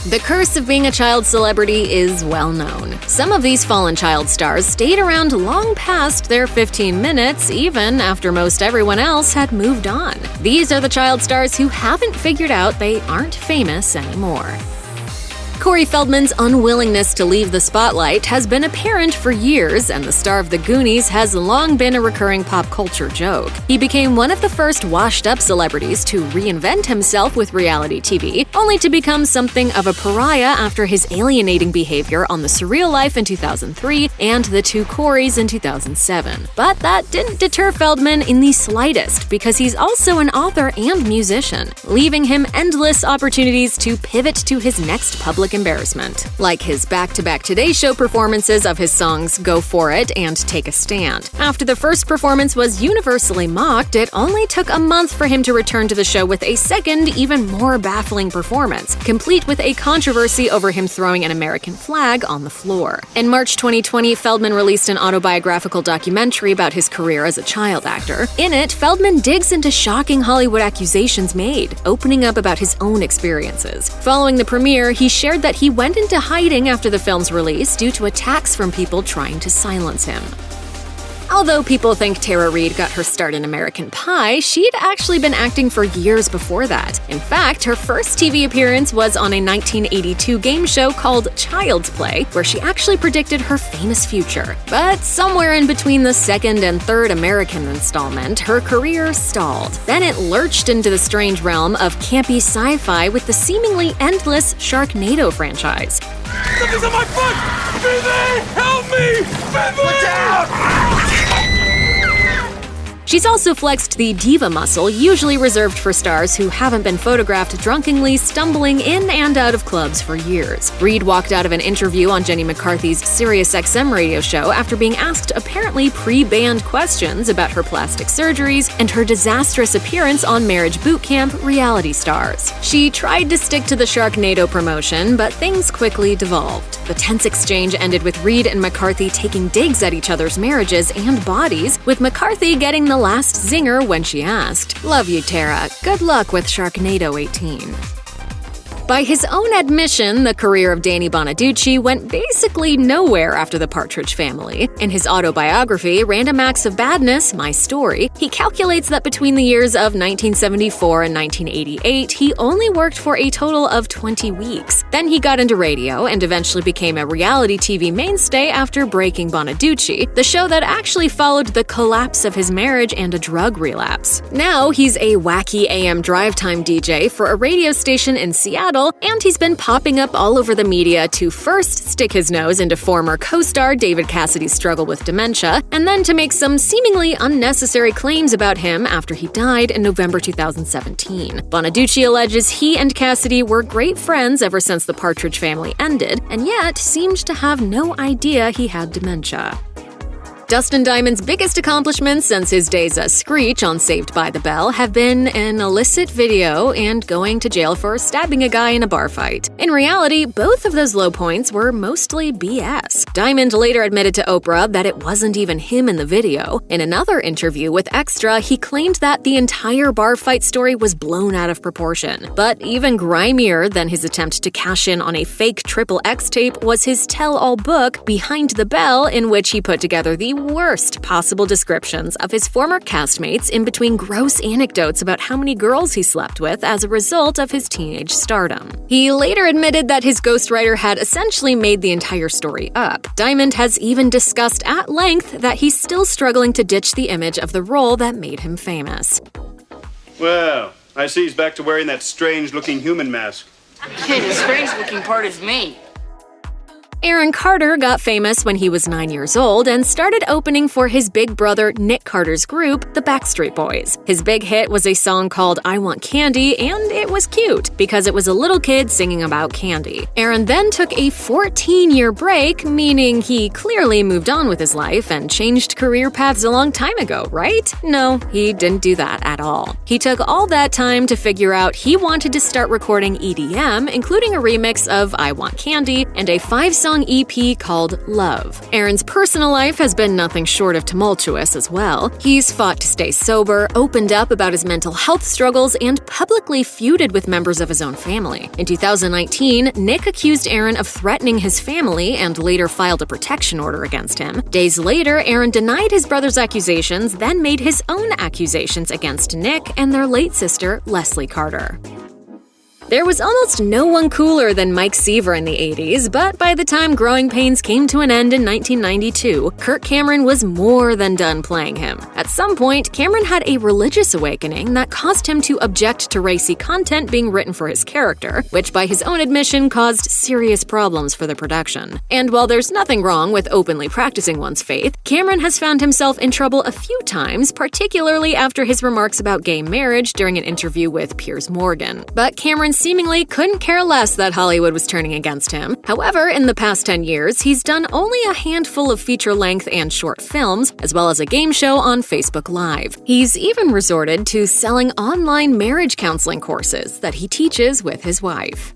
The curse of being a child celebrity is well known. Some of these fallen child stars stayed around long past their 15 minutes, even after most everyone else had moved on. These are the child stars who haven't figured out they aren't famous anymore. Corey Feldman's unwillingness to leave the spotlight has been apparent for years, and the star of The Goonies has long been a recurring pop culture joke. He became one of the first washed-up celebrities to reinvent himself with reality TV, only to become something of a pariah after his alienating behavior on The Surreal Life in 2003 and The Two Coreys in 2007. But that didn't deter Feldman in the slightest, because he's also an author and musician, leaving him endless opportunities to pivot to his next public embarrassment, like his back-to-back Today Show performances of his songs Go For It and Take a Stand. After the first performance was universally mocked, it only took a month for him to return to the show with a second, even more baffling performance, complete with a controversy over him throwing an American flag on the floor. In March 2020, Feldman released an autobiographical documentary about his career as a child actor. In it, Feldman digs into shocking Hollywood accusations made, opening up about his own experiences. Following the premiere, he shared that he went into hiding after the film's release due to attacks from people trying to silence him. Although people think Tara Reid got her start in American Pie, she'd actually been acting for years before that. In fact, her first TV appearance was on a 1982 game show called Child's Play, where she actually predicted her famous future. But somewhere in between the second and third American installment, her career stalled. Then it lurched into the strange realm of campy sci-fi with the seemingly endless Sharknado franchise. Something's on my foot! Finley! Help me! Finley! Look out! She's also flexed the diva muscle usually reserved for stars who haven't been photographed drunkenly stumbling in and out of clubs for years. Reid walked out of an interview on Jenny McCarthy's SiriusXM radio show after being asked apparently pre-banned questions about her plastic surgeries and her disastrous appearance on Marriage Boot Camp reality stars. She tried to stick to the Sharknado promotion, but things quickly devolved. The tense exchange ended with Reid and McCarthy taking digs at each other's marriages and bodies, with McCarthy getting the last zinger when she asked, "Love you, Tara. Good luck with Sharknado 18." By his own admission, the career of Danny Bonaduce went basically nowhere after the Partridge Family. In his autobiography, Random Acts of Badness, My Story, he calculates that between the years of 1974 and 1988, he only worked for a total of 20 weeks. Then he got into radio and eventually became a reality TV mainstay after Breaking Bonaduce, the show that actually followed the collapse of his marriage and a drug relapse. Now he's a wacky AM drive time DJ for a radio station in Seattle, and he's been popping up all over the media to first stick his nose into former co-star David Cassidy's struggle with dementia, and then to make some seemingly unnecessary claims about him after he died in November 2017. Bonaduce alleges he and Cassidy were great friends ever since the Partridge Family ended, and yet seemed to have no idea he had dementia. Dustin Diamond's biggest accomplishments since his days as Screech on Saved by the Bell have been an illicit video and going to jail for stabbing a guy in a bar fight. In reality, both of those low points were mostly BS. Diamond later admitted to Oprah that it wasn't even him in the video. In another interview with Extra, he claimed that the entire bar fight story was blown out of proportion. But even grimier than his attempt to cash in on a fake XXX tape was his tell-all book, Behind the Bell, in which he put together the worst possible descriptions of his former castmates in between gross anecdotes about how many girls he slept with as a result of his teenage stardom. He later admitted that his ghostwriter had essentially made the entire story up. Diamond has even discussed at length that he's still struggling to ditch the image of the role that made him famous. Well, I see he's back to wearing that strange-looking human mask. Hey, the strange-looking part is me. Aaron Carter got famous when he was 9 years old and started opening for his big brother Nick Carter's group, the Backstreet Boys. His big hit was a song called I Want Candy, and it was cute because it was a little kid singing about candy. Aaron then took a 14-year break, meaning he clearly moved on with his life and changed career paths a long time ago, right? No, he didn't do that at all. He took all that time to figure out he wanted to start recording EDM, including a remix of I Want Candy and a 5-song 3-song EP called Love. Aaron's personal life has been nothing short of tumultuous as well. He's fought to stay sober, opened up about his mental health struggles, and publicly feuded with members of his own family. In 2019, Nick accused Aaron of threatening his family and later filed a protection order against him. Days later, Aaron denied his brother's accusations, then made his own accusations against Nick and their late sister, Leslie Carter. There was almost no one cooler than Mike Seaver in the 80s, but by the time Growing Pains came to an end in 1992, Kirk Cameron was more than done playing him. At some point, Cameron had a religious awakening that caused him to object to racy content being written for his character, which by his own admission caused serious problems for the production. And while there's nothing wrong with openly practicing one's faith, Cameron has found himself in trouble a few times, particularly after his remarks about gay marriage during an interview with Piers Morgan. But Cameron seemingly couldn't care less that Hollywood was turning against him. However, in the past 10 years, he's done only a handful of feature-length and short films, as well as a game show on Facebook Live. He's even resorted to selling online marriage counseling courses that he teaches with his wife.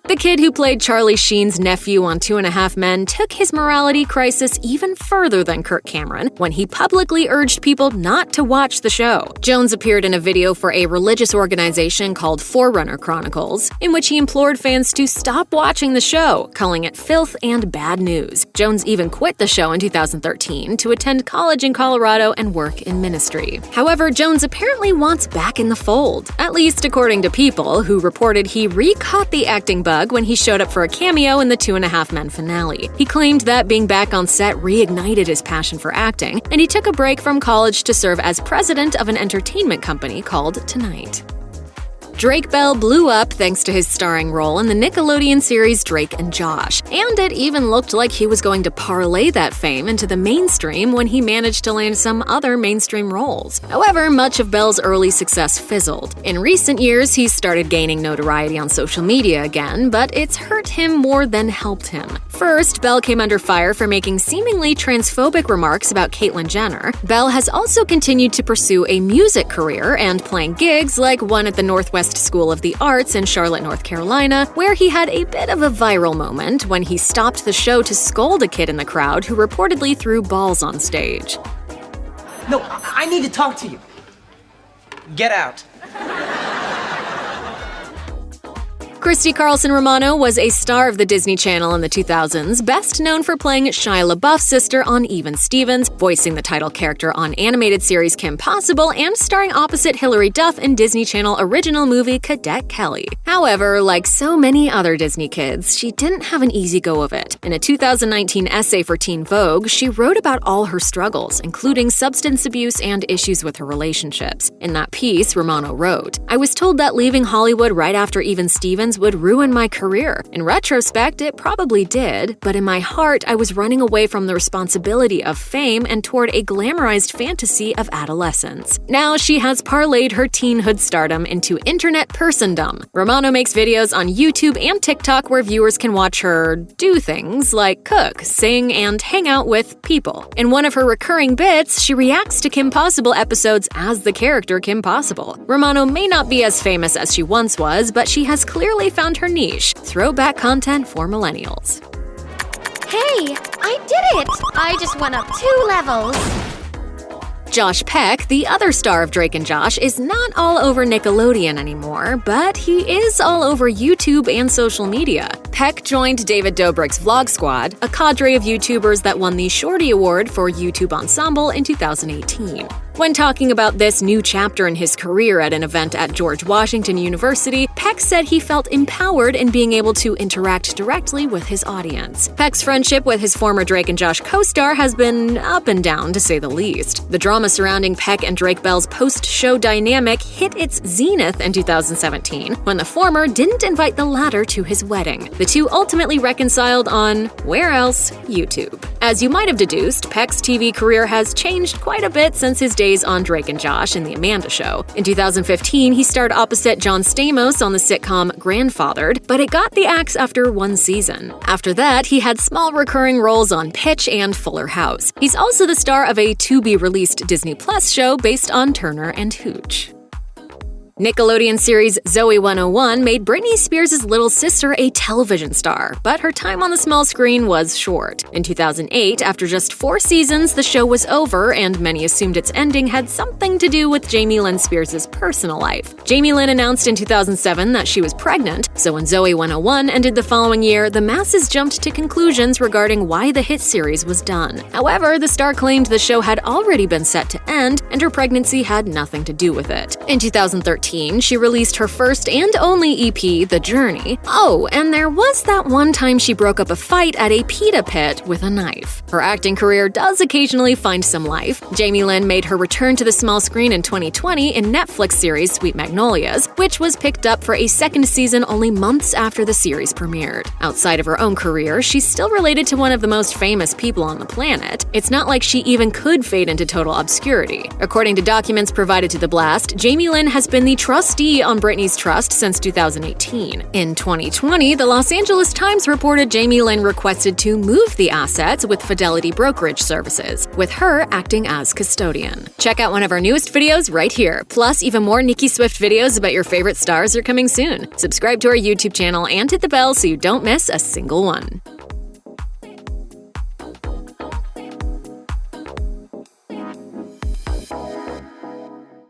The kid who played Charlie Sheen's nephew on 2.5 Men took his morality crisis even further than Kirk Cameron when he publicly urged people not to watch the show. Jones appeared in a video for a religious organization called Forerunner Chronicles, in which he implored fans to stop watching the show, calling it filth and bad news. Jones even quit the show in 2013 to attend college in Colorado and work in ministry. However, Jones apparently wants back in the fold, at least according to People, who reported he re-caught the acting bug when he showed up for a cameo in the 2.5 Men finale. He claimed that being back on set reignited his passion for acting, and he took a break from college to serve as president of an entertainment company called Tonight. Drake Bell blew up thanks to his starring role in the Nickelodeon series Drake and Josh, and it even looked like he was going to parlay that fame into the mainstream when he managed to land some other mainstream roles. However, much of Bell's early success fizzled. In recent years, he's started gaining notoriety on social media again, but it's hurt him more than helped him. First, Bell came under fire for making seemingly transphobic remarks about Caitlyn Jenner. Bell has also continued to pursue a music career and playing gigs like one at the Northwest School of the Arts in Charlotte, North Carolina, where he had a bit of a viral moment when he stopped the show to scold a kid in the crowd who reportedly threw balls on stage. No, I need to talk to you. Get out. Christy Carlson Romano was a star of the Disney Channel in the 2000s, best known for playing Shia LaBeouf's sister on Even Stevens, voicing the title character on animated series Kim Possible, and starring opposite Hilary Duff in Disney Channel original movie Cadet Kelly. However, like so many other Disney kids, she didn't have an easy go of it. In a 2019 essay for Teen Vogue, she wrote about all her struggles, including substance abuse and issues with her relationships. In that piece, Romano wrote, "I was told that leaving Hollywood right after Even Stevens would ruin my career. In retrospect, it probably did, but in my heart, I was running away from the responsibility of fame and toward a glamorized fantasy of adolescence." Now she has parlayed her teenhood stardom into internet persondom. Romano makes videos on YouTube and TikTok where viewers can watch her do things like cook, sing, and hang out with people. In one of her recurring bits, she reacts to Kim Possible episodes as the character Kim Possible. Romano may not be as famous as she once was, but she has clearly found her niche, throwback content for millennials. Hey, I did it! I just went up 2 levels. Josh Peck, the other star of Drake and Josh, is not all over Nickelodeon anymore, but he is all over YouTube and social media. Peck joined David Dobrik's Vlog Squad, a cadre of YouTubers that won the Shorty Award for YouTube Ensemble in 2018. When talking about this new chapter in his career at an event at George Washington University, Peck said he felt empowered in being able to interact directly with his audience. Peck's friendship with his former Drake and Josh co-star has been up and down, to say the least. The drama surrounding Peck and Drake Bell's post-show dynamic hit its zenith in 2017, when the former didn't invite the latter to his wedding. The two ultimately reconciled on, where else? YouTube. As you might have deduced, Peck's TV career has changed quite a bit since his days on Drake and Josh and The Amanda Show. In 2015, he starred opposite John Stamos on the sitcom Grandfathered, but it got the axe after 1 season. After that, he had small recurring roles on Pitch and Fuller House. He's also the star of a to-be-released Disney Plus show based on Turner and Hooch. Nickelodeon series Zoey 101 made Britney Spears' little sister a television star, but her time on the small screen was short. In 2008, after just 4 seasons, the show was over, and many assumed its ending had something to do with Jamie Lynn Spears' personal life. Jamie Lynn announced in 2007 that she was pregnant, so when Zoey 101 ended the following year, the masses jumped to conclusions regarding why the hit series was done. However, the star claimed the show had already been set to end, and her pregnancy had nothing to do with it. In 2013, she released her first and only EP, The Journey. Oh, and there was that one time she broke up a fight at a pita pit with a knife. Her acting career does occasionally find some life. Jamie Lynn made her return to the small screen in 2020 in Netflix series Sweet Magnolias, which was picked up for a second season only months after the series premiered. Outside of her own career, she's still related to one of the most famous people on the planet. It's not like she even could fade into total obscurity. According to documents provided to The Blast, Jamie Lynn has been the trustee on Britney's trust since 2018. In 2020, the Los Angeles Times reported Jamie Lynn requested to move the assets with Fidelity Brokerage Services, with her acting as custodian. Check out one of our newest videos right here. Plus, even more Nicki Swift videos about your favorite stars are coming soon. Subscribe to our YouTube channel and hit the bell so you don't miss a single one.